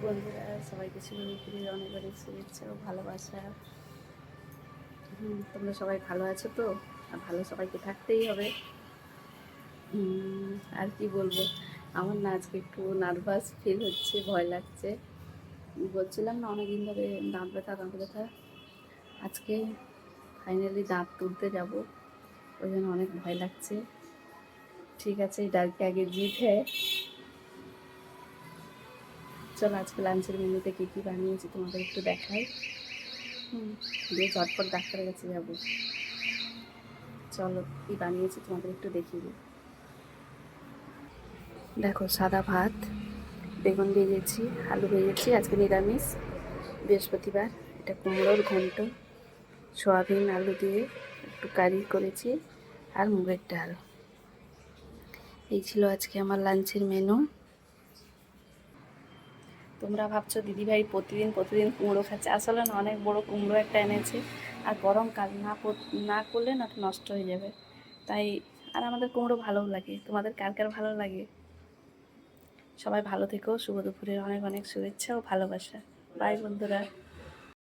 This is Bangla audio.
বন্ধুরা সবাইকে শিবরাত্রির অনেক অনেক শুভেচ্ছা ও ভালোবাসা। তোমরা সবাই ভালো আছো তো? আর ভালো সবাইকে থাকতেই হবে। আর কি বলবো, আমার না আজকে একটু নার্ভাস ফিল হচ্ছে, ভয় লাগছে। বলছিলাম না অনেকদিন ধরে দাঁত ব্যথা। আজকে ফাইনালি দাঁত তুলতে যাব, ওই জন্য অনেক ভয় লাগছে। ঠিক আছে, এই ডালকে আগে জিত হ্যাঁ। চলো আজকে লাঞ্চের মেনুতে কী কী বানিয়েছি তোমাদের একটু দেখাই। দিয়ে ঝটপট ডাক্তারের কাছে যাবো। চলো কী বানিয়েছি তোমাদের একটু দেখিয়ে দিই। দেখো, সাদা ভাত, বেগুন ভেজেছি, আলু ভেজেছি, আজকে নিরামিষ বৃহস্পতিবার। এটা কুমড়োর ঘন্ট, সয়াবিন আলু দিয়ে একটু কারি করেছি, আর মুগের ডাল। এই ছিল আজকে আমার লাঞ্চের মেনু। তোমরা ভাবছো দিদিভাই প্রতিদিন কুমড়ো খাচ্ছে, আসলে না অনেক বড় কুমড়ো একটা এনেছে, আর গরমকাল না করলে না নষ্ট হয়ে যাবে তাই। আর আমাদের কুমড়ো ভালোও লাগে, তোমাদের কার কার ভালো লাগে? সবাই ভালো থেকো, শুভ দুপুরের অনেক অনেক শুভেচ্ছা ও ভালোবাসা। বাই বন্ধুরা।